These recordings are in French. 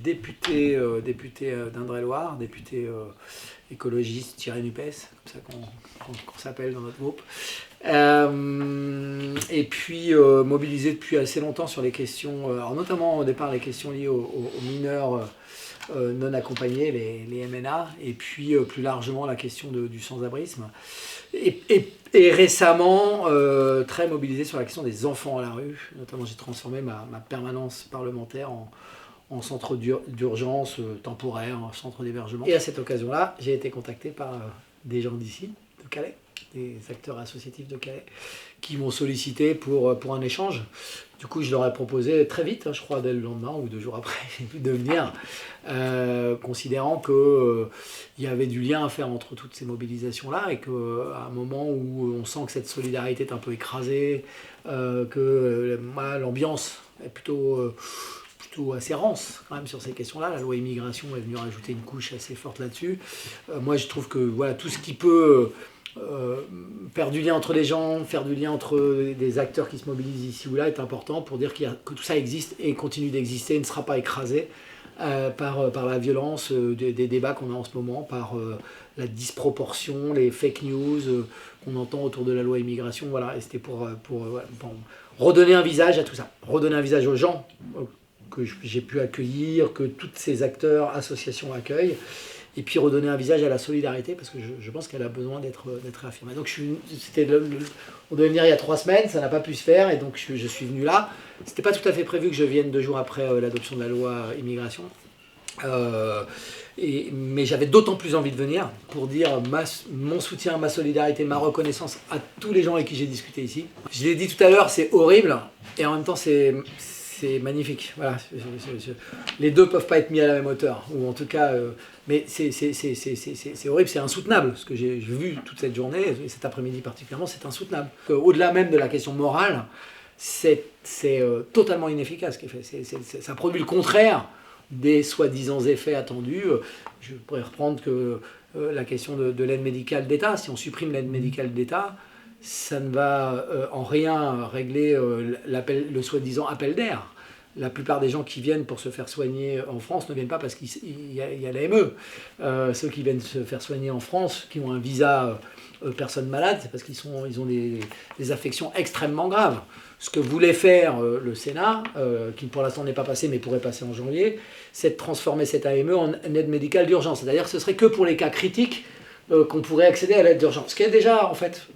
député d'Indre-et-Loire, député écologiste-NUPES, comme ça qu'on s'appelle dans notre groupe. Et puis mobilisé depuis assez longtemps sur les questions, alors notamment au départ les questions liées aux mineurs non accompagnés, les MNA, et puis plus largement la question du sans-abrisme. Et récemment, très mobilisé sur la question des enfants à la rue. Notamment, j'ai transformé ma permanence parlementaire en centre d'urgence temporaire, en centre d'hébergement. Et à cette occasion-là, j'ai été contacté par des gens d'ici, de Calais, des acteurs associatifs de Calais, qui m'ont sollicité pour un échange. Du coup, je leur ai proposé très vite, je crois dès le lendemain ou 2 jours après, de venir, considérant qu'il y avait du lien à faire entre toutes ces mobilisations-là et qu'à un moment où on sent que cette solidarité est un peu écrasée, que l'ambiance est plutôt assez rance quand même sur ces questions-là. La loi immigration est venue rajouter une couche assez forte là-dessus. Moi, je trouve que voilà, tout ce qui peut faire du lien entre les gens, faire du lien entre des acteurs qui se mobilisent ici ou là est important pour dire que tout ça existe et continue d'exister et ne sera pas écrasé par la violence des débats qu'on a en ce moment, par la disproportion, les fake news qu'on entend autour de la loi immigration. Voilà, et c'était pour redonner un visage à tout ça, redonner un visage aux gens que j'ai pu accueillir, que tous ces acteurs, associations accueillent, et puis redonner un visage à la solidarité, parce que je pense qu'elle a besoin d'être réaffirmée. Donc on devait venir il y a 3 semaines, ça n'a pas pu se faire, et donc je suis venu là. C'était pas tout à fait prévu que je vienne 2 jours après l'adoption de la loi immigration. Mais j'avais d'autant plus envie de venir pour dire mon soutien, ma solidarité, ma reconnaissance à tous les gens avec qui j'ai discuté ici. Je l'ai dit tout à l'heure, c'est horrible, et en même temps c'est magnifique. Voilà. Les deux ne peuvent pas être mis à la même hauteur, ou en tout cas, mais c'est horrible, c'est insoutenable. Ce que j'ai vu toute cette journée, et cet après-midi particulièrement, c'est insoutenable. Au-delà même de la question morale, c'est totalement inefficace ce qui est fait. Ça produit le contraire des soi-disant effets attendus. Je pourrais reprendre que la question de l'aide médicale d'État. Si on supprime l'aide médicale d'État, ça ne va en rien régler le soi-disant appel d'air. La plupart des gens qui viennent pour se faire soigner en France ne viennent pas parce qu'il y a l'AME. Ceux qui viennent se faire soigner en France, qui ont un visa personne malade, c'est parce qu'ils ont des affections extrêmement graves. Ce que voulait faire le Sénat, qui pour l'instant n'est pas passé mais pourrait passer en janvier, c'est de transformer cette AME en aide médicale d'urgence. C'est-à-dire que ce serait que pour les cas critiques qu'on pourrait accéder à l'aide d'urgence. Ce qui est déjà en fait...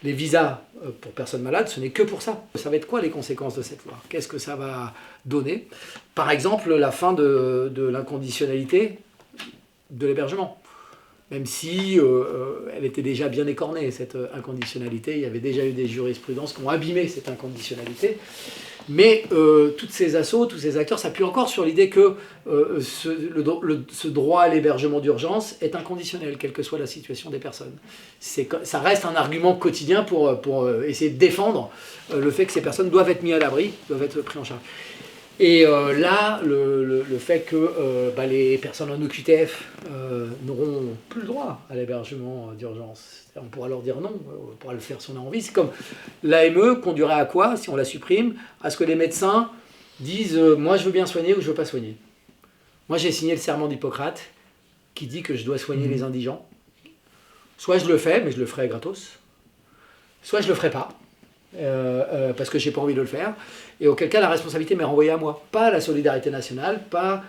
les visas pour personnes malades, ce n'est que pour ça. Ça va être quoi les conséquences de cette loi? Qu'est-ce que ça va donner? Par exemple, la fin de l'inconditionnalité de l'hébergement. Même si elle était déjà bien écornée, cette inconditionnalité. Il y avait déjà eu des jurisprudences qui ont abîmé cette inconditionnalité. Mais toutes ces assos, tous ces acteurs s'appuient encore sur l'idée que ce droit à l'hébergement d'urgence est inconditionnel, quelle que soit la situation des personnes. Ça reste un argument quotidien pour essayer de défendre le fait que ces personnes doivent être mises à l'abri, doivent être prises en charge. Et là, le fait que les personnes en OQTF n'auront plus le droit à l'hébergement d'urgence. On pourra leur dire non, on pourra le faire si on a envie. C'est comme l'AME conduirait à quoi, si on la supprime? À ce que les médecins disent moi je veux bien soigner ou je veux pas soigner. Moi j'ai signé le serment d'Hippocrate qui dit que je dois soigner les indigents. Soit je le fais, mais je le ferai gratos. Soit je le ferai pas. Parce que j'ai pas envie de le faire, et auquel cas la responsabilité m'est renvoyée à moi, pas à la solidarité nationale, pas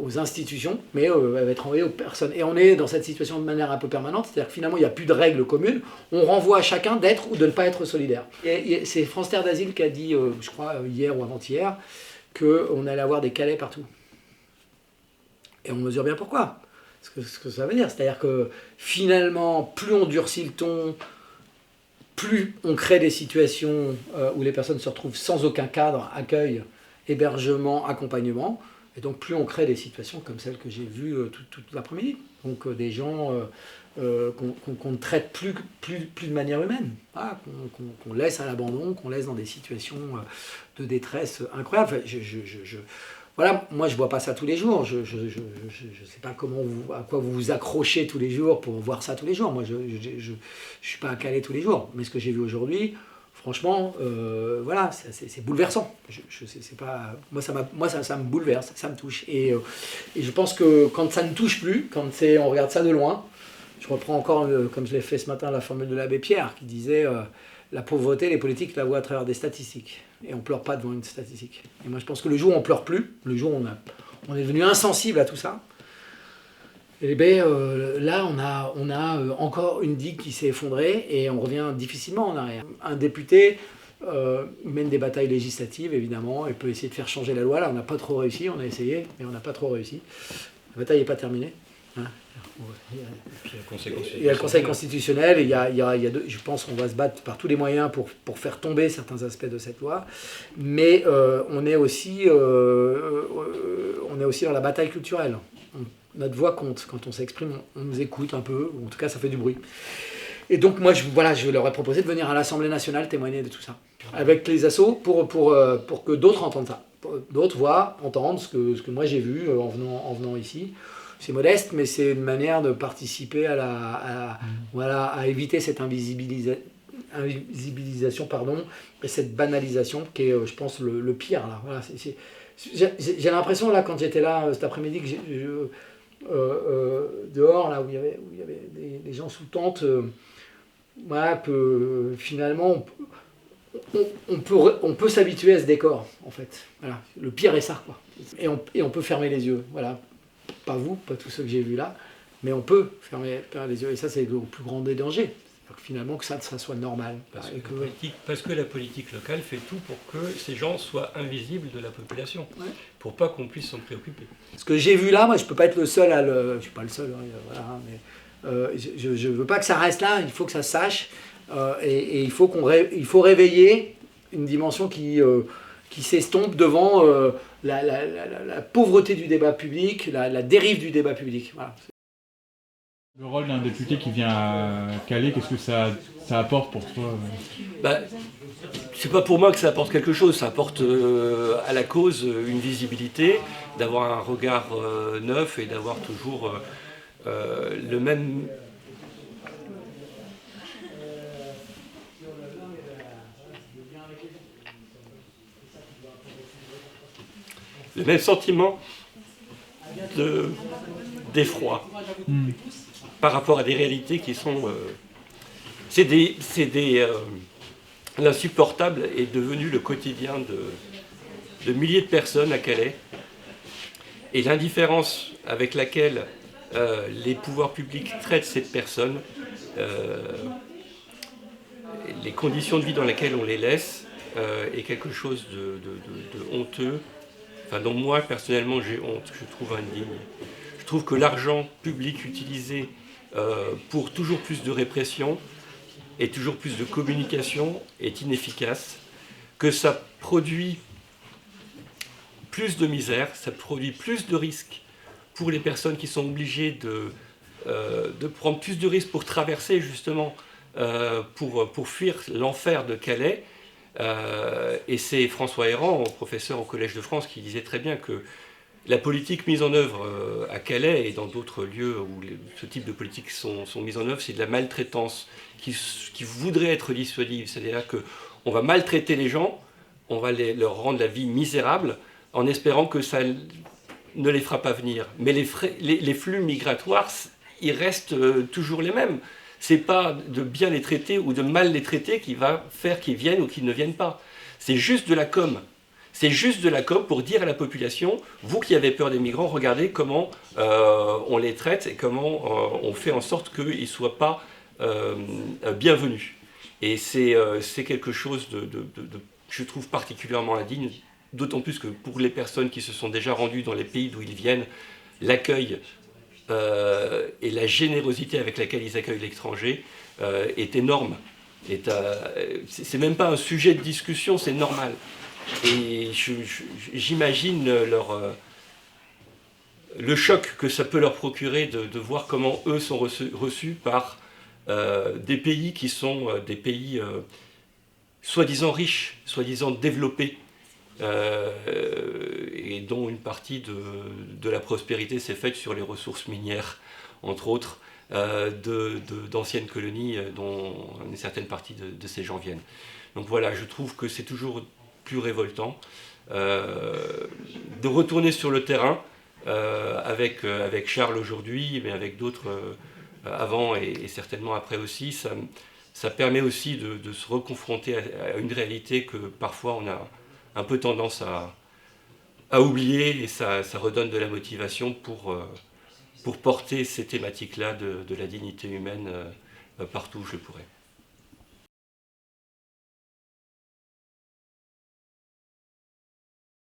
aux institutions, mais elle va être renvoyée aux personnes. Et on est dans cette situation de manière un peu permanente, c'est-à-dire que finalement il n'y a plus de règles communes, on renvoie à chacun d'être ou de ne pas être solidaire. Et c'est France Terre d'Asile qui a dit, je crois hier ou avant-hier, qu'on allait avoir des Calais partout. Et on mesure bien pourquoi. Ce que ça veut dire, c'est-à-dire que finalement, plus on durcit le ton, plus on crée des situations où les personnes se retrouvent sans aucun cadre, accueil, hébergement, accompagnement, et donc plus on crée des situations comme celles que j'ai vues toute l'après-midi. Donc des gens qu'on ne traite plus de manière humaine, voilà, qu'on laisse à l'abandon, qu'on laisse dans des situations de détresse incroyables. Voilà, moi je vois pas ça tous les jours, je sais pas à quoi vous vous accrochez tous les jours pour voir ça tous les jours. Moi je suis pas à Calais tous les jours, mais ce que j'ai vu aujourd'hui, franchement, voilà, c'est bouleversant. C'est pas, moi, ça me bouleverse, ça me touche. Et je pense que quand ça ne touche plus, quand on regarde ça de loin, je reprends encore, comme je l'ai fait ce matin, la formule de l'abbé Pierre, qui disait la pauvreté, les politiques la voient à travers des statistiques. Et on ne pleure pas devant une statistique. Et moi, je pense que le jour où on ne pleure plus, le jour où on est devenu insensible à tout ça, et bien, là, on a encore une digue qui s'est effondrée et on revient difficilement en arrière. Un député mène des batailles législatives, évidemment, et peut essayer de faire changer la loi. Là, on n'a pas trop réussi, on a essayé, mais on n'a pas trop réussi. La bataille n'est pas terminée. Hein. Il y a le Conseil constitutionnel, et je pense qu'on va se battre par tous les moyens pour faire tomber certains aspects de cette loi, mais on est aussi dans la bataille culturelle. Notre voix compte, quand on s'exprime, on nous écoute un peu, ou en tout cas ça fait du bruit. Et donc moi, je leur ai proposé de venir à l'Assemblée nationale témoigner de tout ça, avec les assos, pour que d'autres entendent ça. D'autres voient, entendent ce que moi j'ai vu en venant ici. C'est modeste, mais c'est une manière de participer à éviter cette invisibilisation, et cette banalisation qui est, je pense, le pire. Là. Voilà, j'ai l'impression, là, quand j'étais là cet après-midi, que dehors, là, où il y avait des gens sous tente, voilà, que finalement, on peut s'habituer à ce décor, en fait. Voilà. Le pire est ça, quoi. Et on peut fermer les yeux, voilà. Pas vous, pas tous ceux que j'ai vus là, mais on peut fermer les yeux. Et ça, c'est le plus grand des dangers. Finalement, que ça soit normal. Parce que la politique locale fait tout pour que ces gens soient invisibles de la population, pour pas qu'on puisse s'en préoccuper. Ce que j'ai vu là, moi, je peux pas être le seul à le... Je suis pas le seul, hein, voilà, mais je veux pas que ça reste là, il faut que ça se sache, et il faut réveiller une dimension qui s'estompe devant la pauvreté du débat public, la dérive du débat public. Voilà. Le rôle d'un député qui vient à Calais, qu'est-ce que ça apporte pour toi ? C'est pas pour moi que ça apporte quelque chose, ça apporte à la cause une visibilité, d'avoir un regard neuf et d'avoir toujours le même sentiment d'effroi par rapport à des réalités qui sont... L'insupportable est devenu le quotidien de milliers de personnes à Calais. Et l'indifférence avec laquelle les pouvoirs publics traitent ces personnes, les conditions de vie dans lesquelles on les laisse, est quelque chose de honteux, enfin, dont moi personnellement j'ai honte, je trouve indigne. Je trouve que l'argent public utilisé pour toujours plus de répression et toujours plus de communication est inefficace, que ça produit plus de misère, ça produit plus de risques pour les personnes qui sont obligées de prendre plus de risques pour traverser justement, pour fuir l'enfer de Calais. Et c'est François Héran, professeur au Collège de France, qui disait très bien que la politique mise en œuvre à Calais et dans d'autres lieux où ce type de politiques sont mises en œuvre, c'est de la maltraitance qui voudrait être dissuasive. C'est-à-dire qu'on va maltraiter les gens, on va leur rendre la vie misérable en espérant que ça ne les fera pas venir. Mais les flux migratoires, ils restent toujours les mêmes. C'est pas de bien les traiter ou de mal les traiter qui va faire qu'ils viennent ou qu'ils ne viennent pas. C'est juste de la com'. C'est juste de la com' pour dire à la population, vous qui avez peur des migrants, regardez comment on les traite et comment on fait en sorte qu'ils ne soient pas bienvenus. Et c'est quelque chose je trouve particulièrement indigne, d'autant plus que pour les personnes qui se sont déjà rendues dans les pays d'où ils viennent, l'accueil et la générosité avec laquelle ils accueillent l'étranger est énorme. C'est même pas un sujet de discussion, c'est normal. Et j'imagine le choc que ça peut leur procurer de voir comment eux sont reçus par des pays qui sont des pays soi-disant riches, soi-disant développés, et dont une partie de la prospérité s'est faite sur les ressources minières, entre autres, d'anciennes colonies dont une certaine partie de ces gens viennent. Donc voilà, je trouve que c'est toujours plus révoltant de retourner sur le terrain avec Charles aujourd'hui, mais avec d'autres avant et certainement après aussi. Ça permet aussi de se reconfronter à une réalité que parfois on a un peu tendance à oublier, et ça redonne de la motivation pour porter ces thématiques-là de la dignité humaine partout où je le pourrais.